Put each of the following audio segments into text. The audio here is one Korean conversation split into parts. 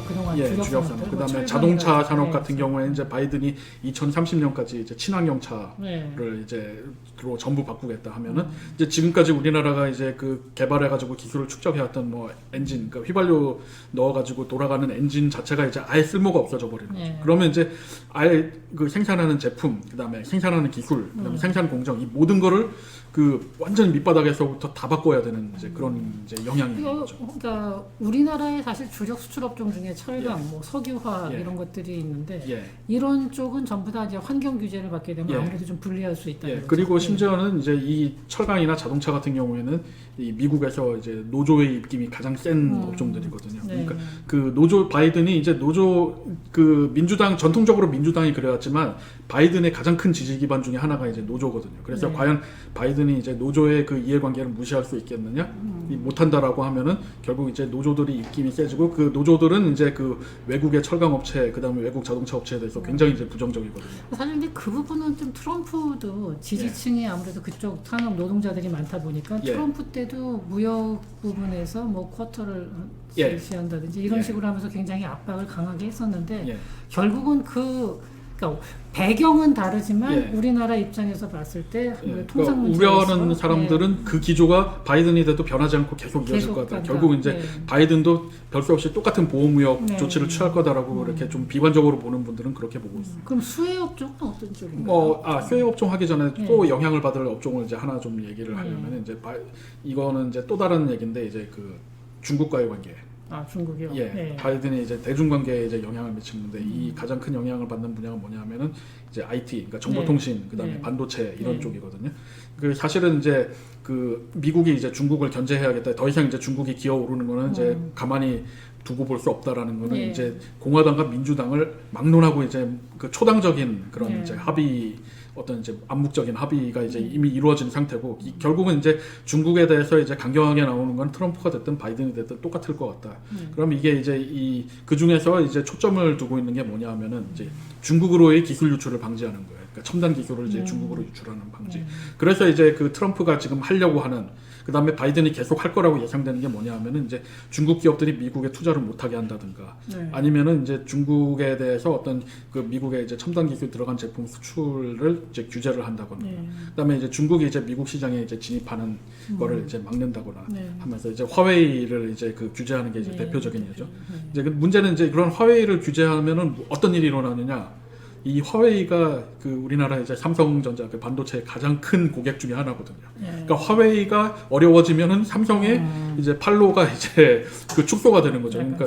그동안 주력 산업. 그다음에 자동차 산업 같은 경우에 이제 바이든이 2030년까지 이제 친환경 차를 이제로 전부 바꾸겠다 하면은 이제 지금까지 우리나라가 이제 그 개발해가지고 기술을 축적해왔던 뭐 엔진, 그러니까 휘발유 넣어가지고 돌아가는 엔진 자체가 이제 아예 쓸모가 없어져 버리는 거죠. 그러면 이제 아예 그 생산하는 제품, 그다음에 생산하는 기술, 그다음에 생산 공정 이 모든 거를 그 완전 밑바닥에서부터 다 바꿔야 되는 이제 그런 이제 영향이 있는 거죠. 그러니까 우리나라의 사실 주력 수출 업종 중에 철강, 뭐 석유화 이런 것들이 있는데 이런 쪽은 전부 다 이제 환경 규제를 받게 되면 아무래도 좀 불리할 수 있다. 그리고 심지어는 이제 이 철강이나 자동차 같은 경우에는 이 미국에서 이제 노조의 입김이 가장 센 업종들이거든요. 그러니까 그 노조 바이든이 이제 노조 그 민주당 전통적으로 민주당이 그래왔지만 바이든의 가장 큰 지지 기반 중에 하나가 이제 노조거든요. 그래서 과연 바이든이 이제 노조의 그 이해관계를 무시할 수 있겠느냐? 못한다라고 하면은 결국 이제 노조들이 입김이 세지고 그 노조들은 이제 그 외국의 철강 업체, 그다음에 외국 자동차 업체에 대해서 굉장히 이제 부정적이거든요. 사실 근데 그 부분은 좀 트럼프도 지지층이 아무래도 그쪽 산업 노동자들이 많다 보니까 트럼프 때도 무역 부분에서 뭐 쿼터를 실시한다든지 이런 식으로 하면서 굉장히 압박을 강하게 했었는데 결국은 그러니까 배경은 다르지만 우리나라 입장에서 봤을 때 통상 그러니까 우려하는 사람들은 그 기조가 바이든이 돼도 변하지 않고 계속 이어질 것 같다. 결국 이제 바이든도 별 수 없이 똑같은 보호무역 조치를 취할 거다라고 이렇게 좀 비관적으로 보는 분들은 그렇게 보고 있습니다. 그럼 수혜 업종은 어떤 쪽인가요? 수혜 업종 하기 전에 또 영향을 받을 업종을 이제 하나 좀 얘기를 하려면 이제 이거는 이제 또 다른 얘기인데 이제 그 중국과의 관계. 중국이요? 바이든이 이제 대중관계에 이제 영향을 미치는데 이 가장 큰 영향을 받는 분야가 뭐냐면은 이제 IT, 그러니까 정보통신, 그다음에 반도체 이런 쪽이거든요. 그 사실은 이제 그 미국이 이제 중국을 견제해야겠다. 더 이상 이제 중국이 기어오르는 거는 이제 가만히 두고 볼 수 없다라는 거는 이제 공화당과 민주당을 막론하고 이제 그 초당적인 그런 이제 합의 어떤 이제 암묵적인 합의가 이제 이미 이루어진 상태고 결국은 이제 중국에 대해서 이제 강경하게 나오는 건 트럼프가 됐든 바이든이 됐든 똑같을 것 같다. 그럼 이게 이제 그 중에서 이제 초점을 두고 있는 게 뭐냐하면은 이제 중국으로의 기술 유출을 방지하는 거예요. 그러니까 첨단 기술을 이제 중국으로 유출하는 방지. 그래서 이제 그 트럼프가 지금 하려고 하는 그 다음에 바이든이 계속 할 거라고 예상되는 게 뭐냐하면은 이제 중국 기업들이 미국에 투자를 못하게 한다든가 아니면은 이제 중국에 대해서 어떤 그 미국의 이제 첨단 기술 들어간 제품 수출을 이제 규제를 한다거나 그다음에 이제 중국이 이제 미국 시장에 이제 진입하는 거를 이제 막는다거나 하면서 이제 화웨이를 이제 그 규제하는 게 이제 대표적인 예죠. 이제 그 문제는 이제 그런 화웨이를 규제하면은 어떤 일이 일어나느냐? 이 화웨이가 그 우리나라 이제 삼성전자 그 반도체의 가장 큰 고객 중에 하나거든요. 그러니까 화웨이가 어려워지면은 삼성의 이제 판로가 이제 그 축소가 되는 거죠. 그러니까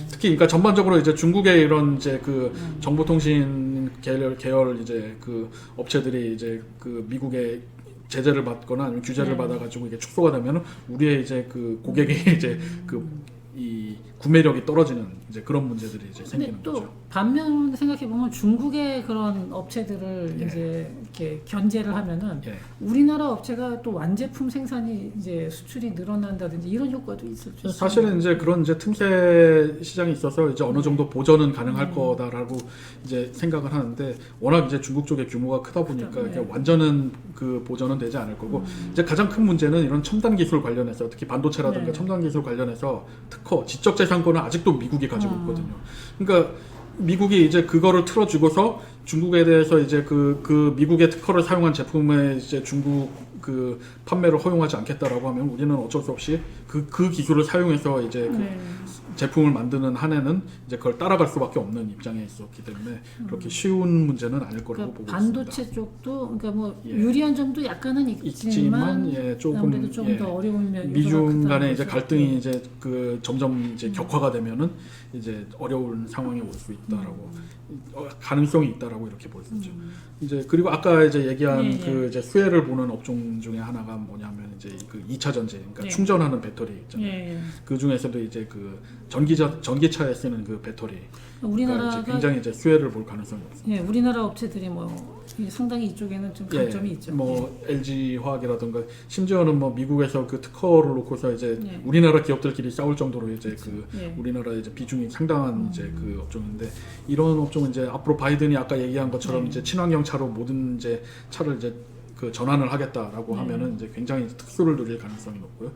특히 그러니까 전반적으로 이제 중국의 이런 이제 그 정보통신 계열 이제 그 업체들이 이제 그 미국의 제재를 받거나 아니면 규제를 받아가지고 이게 축소가 되면은 우리의 이제 그 고객의 이제 이 구매력이 떨어지는 이제 그런 문제들이 이제 생기는 또 거죠. 반면 생각해 보면 중국의 그런 업체들을 이제 이렇게 견제를 하면은 우리나라 업체가 또 완제품 생산이 이제 수출이 늘어난다든지 이런 효과도 있을 수 있어요. 사실은 이제 그런 이제 틈새 시장이 있어서 이제 어느 정도 보전은 가능할 거다라고 이제 생각을 하는데 워낙 이제 중국 쪽의 규모가 크다 보니까 이게 완전한 그 보전은 되지 않을 거고 이제 가장 큰 문제는 이런 첨단 기술 관련해서 특히 반도체라든가 첨단 기술 관련해서 특허, 지적 재산권은 아직도 미국이 가지고 있거든요. 그러니까 미국이 이제 그거를 틀어주고서 중국에 대해서 이제 그 미국의 특허를 사용한 제품에 이제 중국 그 판매를 허용하지 않겠다라고 하면 우리는 어쩔 수 없이 그 기술을 사용해서 이제 제품을 만드는 한에는 이제 그걸 따라갈 수밖에 없는 입장에 있었기 때문에 그렇게 쉬운 문제는 아닐 거라고 보고 있습니다. 반도체 쪽도 그러니까 뭐 유리한 점도 약간은 있지만 조금 아무래도 좀 더 어려운 면이 미중 간의 이제 갈등이 이제 그 점점 이제 격화가 되면은 이제 어려운 상황이 올 수 있다라고 가능성이 있다라고 이렇게 보여지죠. 이제 그리고 아까 이제 얘기한 그 이제 수혜를 보는 업종 중에 하나가 뭐냐면 이제 그 2차 전지, 그러니까 충전하는 배터리 있잖아요. 그 중에서도 이제 그 전기차에 쓰는 그 배터리. 우리나라가 이제 굉장히 이제 수혜를 볼 가능성이 없습니다. 우리나라 업체들이 뭐 상당히 이쪽에는 좀 강점이 있죠. 뭐 LG 화학이라든가 심지어는 뭐 미국에서 그 특허를 놓고서 이제 우리나라 기업들끼리 싸울 정도로 이제 그 우리나라 이제 비중이 상당한 이제 그 업종인데 이런 업종은 이제 앞으로 바이든이 아까 얘기한 것처럼 이제 친환경 차로 모든 이제 차를 이제 그 전환을 하겠다라고 하면은 이제 굉장히 특수를 누릴 가능성이 높고요.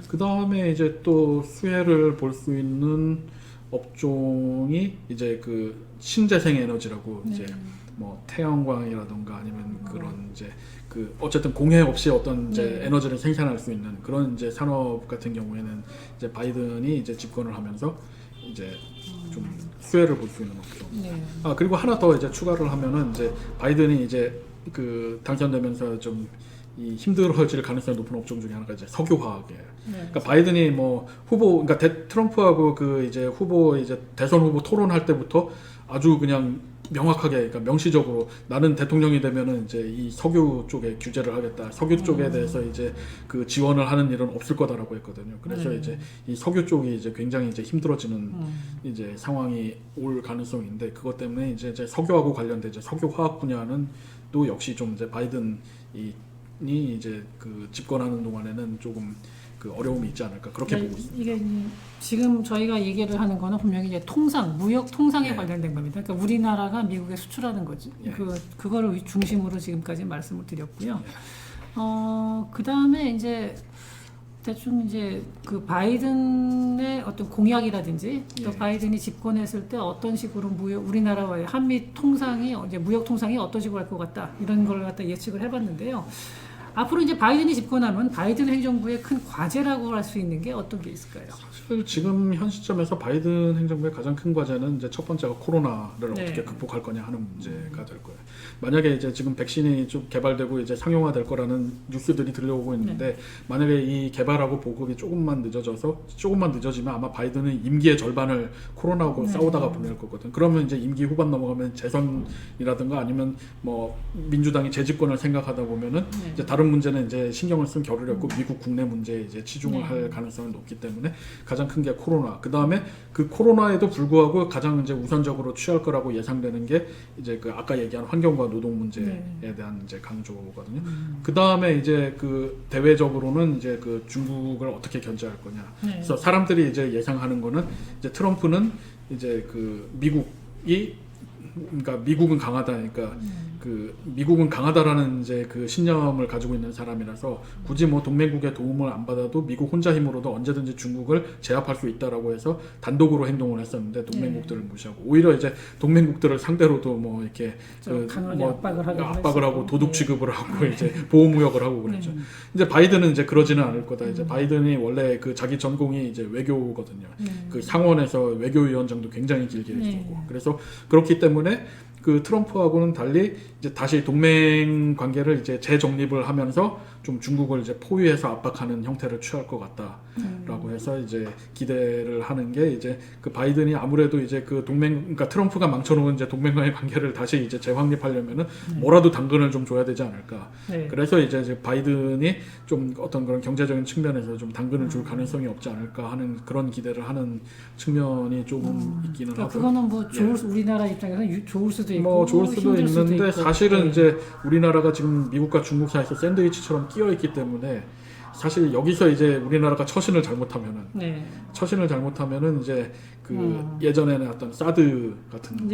그 다음에 이제 또 수혜를 볼 수 있는 업종이 이제 그 신재생 에너지라고 이제 뭐 태양광이라던가 아니면 그런 이제 그 어쨌든 공해 없이 어떤 이제 에너지를 생산할 수 있는 그런 이제 산업 같은 경우에는 이제 바이든이 이제 집권을 하면서 이제 좀 수혜를 볼 수 있는 업종. 아 그리고 하나 더 이제 추가를 하면은 이제 바이든이 이제 그 당선되면서 좀 이 힘들어질 가능성이 높은 업종 중에 하나가 이제 석유화학이에요. 그러니까 바이든이 뭐 후보, 그러니까 트럼프하고 그 이제 후보 이제 대선 후보 토론할 때부터 아주 그냥 명확하게, 그러니까 명시적으로 나는 대통령이 되면은 이제 이 석유 쪽에 규제를 하겠다. 석유 쪽에 대해서 이제 그 지원을 하는 일은 없을 거다라고 했거든요. 그래서 이제 이 석유 쪽이 이제 굉장히 이제 힘들어지는 이제 상황이 올 가능성인데 그것 때문에 이제 석유하고 관련된 이제 석유화학 분야는 또 역시 좀 이제 바이든이 이제 그 집권하는 동안에는 조금 그 어려움이 있지 않을까 그렇게 보고 있습니다. 이게 지금 저희가 얘기를 하는 거는 분명히 이제 통상, 무역 통상에 관련된 겁니다. 그러니까 우리나라가 미국에 수출하는 거지. 그거를 중심으로 지금까지 말씀을 드렸고요. 그 다음에 이제 대충 이제 그 바이든의 어떤 공약이라든지 또 바이든이 집권했을 때 어떤 식으로 우리나라와의 한미 통상이 이제 무역 통상이 어떤 식으로 할 것 같다 이런 걸 갖다 예측을 해봤는데요. 앞으로 이제 바이든이 집권하면 바이든 행정부의 큰 과제라고 할 수 있는 게 어떤 게 있을까요? 사실 지금 현 시점에서 바이든 행정부의 가장 큰 과제는 이제 첫 번째가 코로나를 어떻게 극복할 거냐 하는 문제가 될 거예요. 만약에 이제 지금 백신이 좀 개발되고 이제 상용화될 거라는 뉴스들이 들려오고 있는데 만약에 이 개발하고 보급이 조금만 늦어지면 아마 바이든은 임기의 절반을 코로나하고 싸우다가 보낼 거거든. 그러면 이제 임기 후반 넘어가면 재선이라든가 아니면 뭐 민주당이 재집권을 생각하다 보면은 이제 다른 문제는 이제 신경을 쓸 겨를이 없고 미국 국내 문제에 이제 치중을 할 가능성이 높기 때문에 가장 큰 게 코로나. 그 다음에 그 코로나에도 불구하고 가장 이제 우선적으로 취할 거라고 예상되는 게 이제 그 아까 얘기한 환경과 노동 문제에 대한 이제 강조거든요. 그 다음에 이제 그 대외적으로는 이제 그 중국을 어떻게 견제할 거냐. 그래서 사람들이 이제 예상하는 거는 이제 트럼프는 이제 그 그러니까 미국은 강하다. 그러니까 그 미국은 강하다라는 이제 그 신념을 가지고 있는 사람이라서 굳이 뭐 동맹국의 도움을 안 받아도 미국 혼자 힘으로도 언제든지 중국을 제압할 수 있다라고 해서 단독으로 행동을 했었는데 동맹국들을 무시하고 오히려 이제 동맹국들을 상대로도 뭐 이렇게 뭐 압박을 하고 도둑 취급을 하고 이제 보호무역을 하고 그랬죠. 이제 바이든은 이제 그러지는 않을 거다. 이제 바이든이 원래 그 자기 전공이 이제 외교거든요. 그 상원에서 외교위원장도 굉장히 길게 했었고 그래서 그렇기 때문에 그 트럼프하고는 달리 이제 다시 동맹 관계를 이제 재정립을 하면서 좀 중국을 이제 포위해서 압박하는 형태를 취할 것 같다라고 해서 이제 기대를 하는 게 이제 그 바이든이 아무래도 이제 그 그러니까 트럼프가 망쳐놓은 이제 동맹 간의 관계를 다시 이제 재확립하려면은 뭐라도 당근을 좀 줘야 되지 않을까. 그래서 이제 바이든이 좀 어떤 그런 경제적인 측면에서 좀 당근을 줄 가능성이 없지 않을까 하는 그런 기대를 하는 측면이 조금 있기는 그러니까 하고. 그거는 뭐 우리나라 입장에서 좋을 수도 있고 뭐 좋을 수도 있는데 있고. 사실은 이제 우리나라가 지금 미국과 중국 사이에서 샌드위치처럼 끼어 있기 때문에 사실 여기서 이제 우리나라가 처신을 잘못하면은 이제 그 예전에는 어떤 사드 같은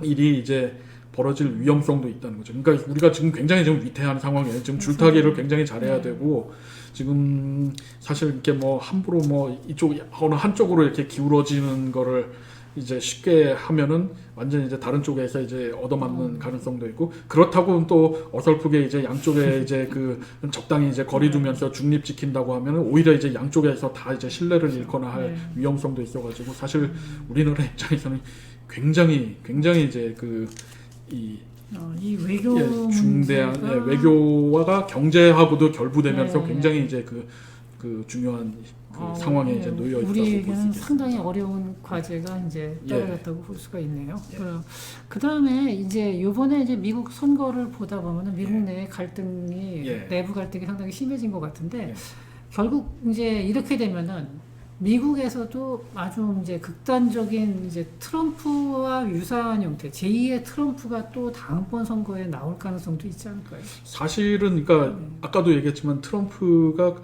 일이 이제 벌어질 위험성도 있다는 거죠. 그러니까 우리가 지금 굉장히 지금 위태한 상황이에요. 지금 줄타기를 굉장히 잘해야 되고 지금 사실 이렇게 뭐 함부로 뭐 이쪽 어느 한쪽으로 이렇게 기울어지는 거를 이제 쉽게 하면은 완전 이제 다른 쪽에서 이제 얻어맞는 가능성도 있고 그렇다고 또 어설프게 이제 양쪽에 이제 그 적당히 이제 거리 두면서 중립 지킨다고 하면은 오히려 이제 양쪽에서 다 이제 신뢰를 잃거나 할 위험성도 있어가지고 사실 우리나라 입장에서는 굉장히 이제 이 외교 중대한 외교화가 경제하고도 결부되면서 굉장히 이제 그 중요한 상황에 이제 놓여 있다고 볼 수 우리에게는 있겠습니다. 상당히 어려운 과제가 이제 떨어졌다고 볼 수가 있네요. 그 다음에 이제 이번에 이제 미국 선거를 보다 보면은 미국 내 갈등이 내부 갈등이 상당히 심해진 것 같은데 결국 이제 이렇게 되면은 미국에서도 아주 이제 극단적인 이제 트럼프와 유사한 형태, 제2의 트럼프가 또 다음번 선거에 나올 가능성도 있지 않을까요? 사실은 그러니까 아까도 얘기했지만 트럼프가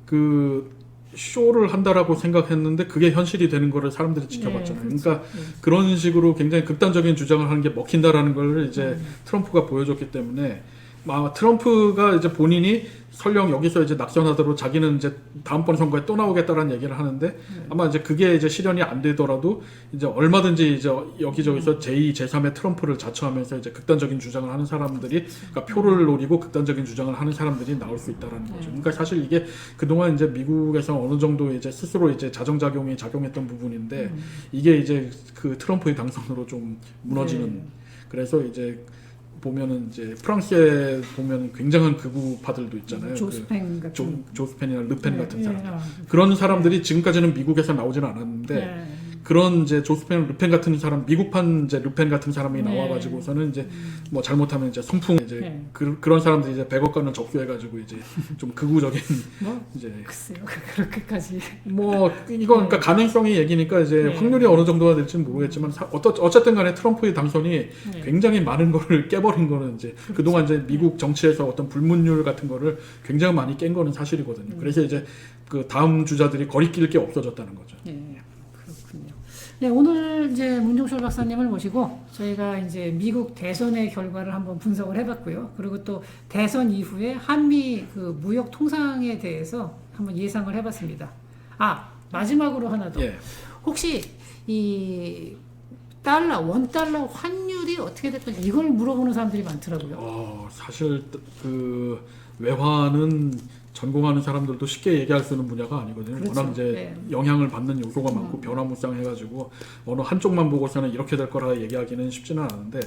그 쇼를 한다라고 생각했는데 그게 현실이 되는 거를 사람들이 지켜봤잖아요. 그러니까 그런 식으로 굉장히 극단적인 주장을 하는 게 먹힌다라는 걸 이제 트럼프가 보여줬기 때문에 트럼프가 이제 본인이 설령 여기서 이제 낙선하더라도 자기는 이제 다음번 선거에 또 나오겠다라는 얘기를 하는데 아마 이제 그게 이제 실현이 안 되더라도 이제 얼마든지 이제 여기저기서 제2, 제3의 트럼프를 자처하면서 이제 극단적인 주장을 하는 사람들이 그러니까 표를 노리고 극단적인 주장을 하는 사람들이 나올 수 있다라는 거죠. 그러니까 사실 이게 그동안 이제 미국에서 어느 정도 이제 스스로 이제 자정작용이 작용했던 부분인데 이게 이제 그 트럼프의 당선으로 좀 무너지는 그래서 이제 보면은 이제 프랑스에 보면 굉장한 극우파들도 있잖아요. 조스펜 같은 조스펜이나 르펜 같은 사람. 그런 사람들이 지금까지는 미국에서 나오지는 않았는데 그런 이제 조스펜, 르펜 같은 사람, 미국판 이제 르펜 같은 사람이 나와가지고서는 이제 뭐 잘못하면 이제 성풍 이제 그런 사람들이 이제 100억간을 접수해가지고 이제 좀 극우적인 뭐 이제 글쎄요 그렇게까지 뭐 이거 그러니까 가능성이 얘기니까 이제 확률이 어느 정도가 될지는 모르겠지만 어쨌든간에 트럼프의 당선이 굉장히 많은 거를 깨버린 거는 이제 그렇죠. 그동안 이제 미국 정치에서 어떤 불문율 같은 거를 굉장히 많이 깬 거는 사실이거든요. 그래서 이제 그 다음 주자들이 거리낄 게 없어졌다는 거죠. 그렇군요. 네, 오늘 이제 문종철 박사님을 모시고 저희가 이제 미국 대선의 결과를 한번 분석을 해봤고요. 그리고 또 대선 이후에 한미 그 무역 통상에 대해서 한번 예상을 해봤습니다. 마지막으로 하나 더. 혹시 이 원달러 환율이 어떻게 될까 이걸 물어보는 사람들이 많더라고요. 사실 그 외환은 전공하는 사람들도 쉽게 얘기할 수 있는 분야가 아니거든요. 그렇죠. 워낙 이제 영향을 받는 요소가 많고 변화무쌍해가지고 어느 한쪽만 보고서는 이렇게 될 거라 얘기하기는 쉽지는 않은데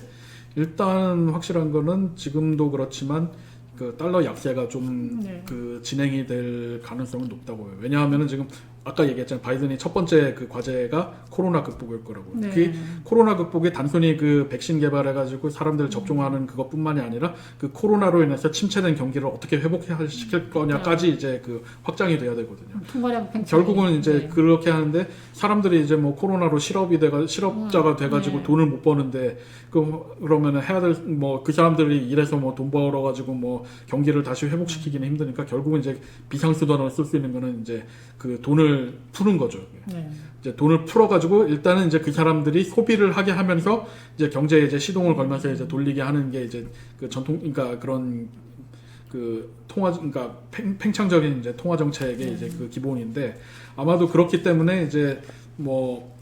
일단 확실한 거는 지금도 그렇지만 그 달러 약세가 좀 그 진행이 될 가능성은 높다고 해요. 왜냐하면은 지금 아까 얘기했잖아요. 바이든이 첫 번째 그 과제가 코로나 극복일 거라고. 그 코로나 극복이 단순히 그 백신 개발해가지고 사람들 접종하는 그것뿐만이 아니라 그 코로나로 인해서 침체된 경기를 어떻게 회복시킬 거냐까지 이제 그 확장이 돼야 되거든요. 통과량 결국은 이제 그렇게 하는데 사람들이 이제 뭐 코로나로 실업자가 돼가지고 돈을 못 버는데 그러면은 해야 될 뭐 그 사람들이 일해서 뭐 돈 벌어가지고 뭐 경기를 다시 회복시키기는 힘드니까 결국은 이제 비상수단으로 쓸 수 있는 거는 이제 그 돈을 푸는 거죠. 이제 돈을 풀어가지고 일단은 이제 그 사람들이 소비를 하게 하면서 이제 경제에 이제 시동을 걸면서 이제 돌리게 하는 게 이제 그 그러니까 그런 그 그러니까 팽창적인 이제 통화 정책의 이제 그 기본인데 아마도 그렇기 때문에 이제 뭐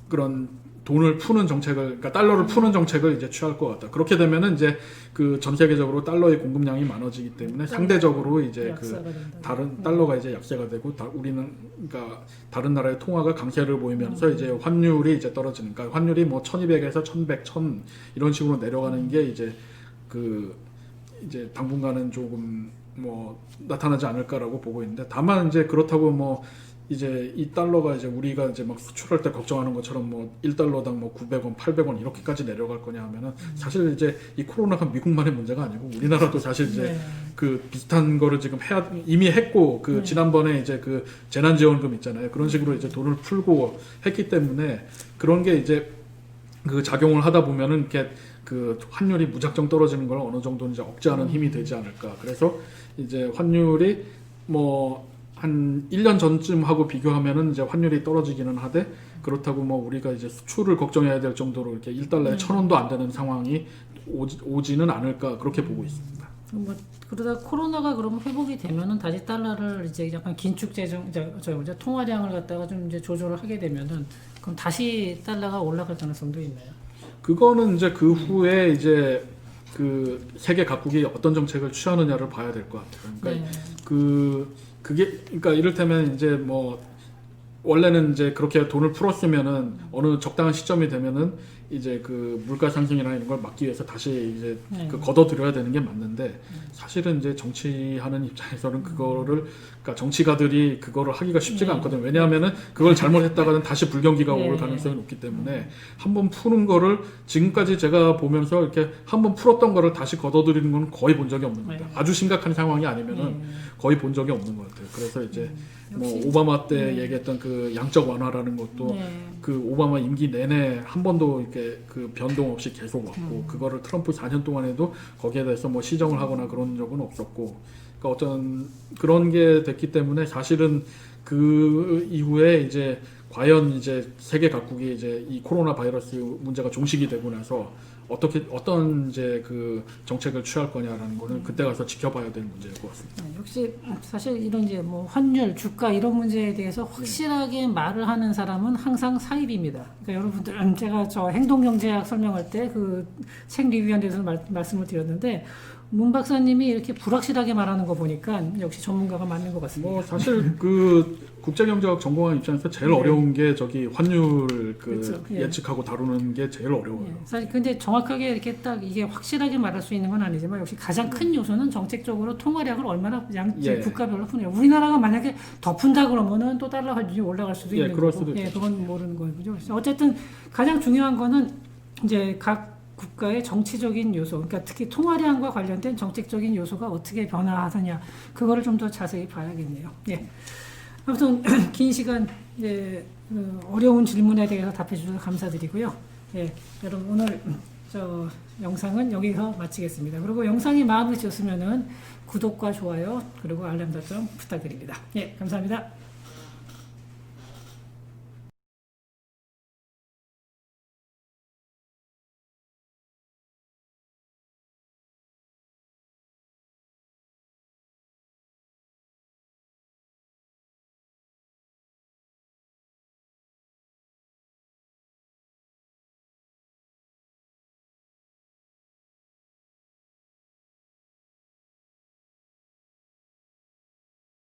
그런 돈을 푸는 정책을, 그러니까 달러를 푸는 정책을 이제 취할 것 같다. 그렇게 되면은 이제 그 전 세계적으로 달러의 공급량이 많아지기 때문에 상대적으로 이제 그 다른 달러가 이제 약세가 되고 우리는 그러니까 다른 나라의 통화가 강세를 보이면서 이제 환율이 이제 떨어지는, 그러니까 환율이 뭐 1200에서 1100, 1000 이런 식으로 내려가는 게 이제 그 이제 당분간은 조금 뭐 나타나지 않을까라고 보고 있는데 다만 이제 그렇다고 뭐 이제 이 달러가 이제 우리가 이제 막 수출할 때 걱정하는 것처럼 뭐 1달러당 뭐 900원, 800원 이렇게까지 내려갈 거냐 하면은 사실 이제 이 코로나가 미국만의 문제가 아니고 우리나라도 사실 이제 그 비슷한 거를 지금 이미 했고 그 지난번에 이제 그 재난지원금 있잖아요. 그런 식으로 이제 돈을 풀고 했기 때문에 그런 게 이제 그 작용을 하다 보면은 이렇게 그 환율이 무작정 떨어지는 걸 어느 정도 이제 억제하는 힘이 되지 않을까. 그래서 이제 환율이 뭐 한 1년 전쯤 하고 비교하면은 이제 환율이 떨어지기는 하되 그렇다고 뭐 우리가 이제 수출을 걱정해야 될 정도로 이렇게 1달러에 1000원도 안 되는 상황이 오지는 않을까 그렇게 보고 있습니다. 뭐 그러다 코로나가 그러면 회복이 되면은 다시 달러를 이제 약간 긴축 재정 통화량을 갖다가 좀 이제 조절을 하게 되면은 그럼 다시 달러가 올라갈 가능성도 있나요? 그거는 이제 그 후에 이제 그 세계 각국이 어떤 정책을 취하느냐를 봐야 될 것 같아요. 그러니까 그게 그러니까 이를테면 이제 뭐 원래는 이제 그렇게 돈을 풀었으면은 어느 적당한 시점이 되면은 이제 그 물가 상승이나 이런 걸 막기 위해서 다시 이제 그 걷어들여야 되는 게 맞는데 사실은 이제 정치하는 입장에서는 그거를 그러니까 정치가들이 그거를 하기가 쉽지가 않거든요. 왜냐하면은 그걸 잘못했다가는 다시 불경기가 올 가능성이 높기 때문에 한번 푸는 거를 지금까지 제가 보면서 이렇게 한번 풀었던 거를 다시 걷어들이는 건 거의 본 적이 없는 겁니다. 아주 심각한 상황이 아니면은 거의 본 적이 없는 것 같아요. 그래서 이제 뭐 오바마 때 얘기했던 그 양적 완화라는 것도 그 오바마 임기 내내 한 번도 이렇게 그 변동 없이 계속 왔고 그거를 트럼프 4년 동안에도 거기에 대해서 뭐 시정을 하거나 그런 적은 없었고 그러니까 어떤 그런 게 됐기 때문에 사실은 그 이후에 이제 과연 이제 세계 각국이 이제 이 코로나 바이러스 문제가 종식이 되고 나서 어떤 이제 그 정책을 취할 거냐라는 거는 그때 가서 지켜봐야 될 문제일 것 같습니다. 역시 사실 이런 이제 뭐 환율, 주가 이런 문제에 대해서 확실하게 말을 하는 사람은 항상 사입입니다. 그러니까 여러분들 제가 저 행동경제학 설명할 때 그 책 리뷰한 데서 말씀을 드렸는데 문 박사님이 이렇게 불확실하게 말하는 거 보니까 역시 전문가가 맞는 것 같습니다. 뭐 사실 그 국제경제학 전공한 입장에서 제일 어려운 게 저기 환율 그 그렇죠. 예측하고 다루는 게 제일 어려워요. 사실 근데 정확하게 이렇게 딱 이게 확실하게 말할 수 있는 건 아니지만 역시 가장 큰 요소는 정책적으로 통화량을 얼마나 국가별로 푸느냐. 우리나라가 만약에 더 푼다 그러면은 또 달러 환율이 올라갈 수도 있는 그럴 거고. 수도 있죠. 그건 모르는 거죠. 어쨌든 가장 중요한 거는 이제 각 국가의 정치적인 요소, 그러니까 특히 통화량과 관련된 정책적인 요소가 어떻게 변화하느냐, 그거를 좀 더 자세히 봐야겠네요. 예. 아무튼 긴 시간 어려운 질문에 대해서 답해 주셔서 감사드리고요. 예, 여러분 오늘 저 영상은 여기서 마치겠습니다. 그리고 영상이 마음에 드셨으면은 구독과 좋아요 그리고 알람 설정 부탁드립니다. 예, 감사합니다.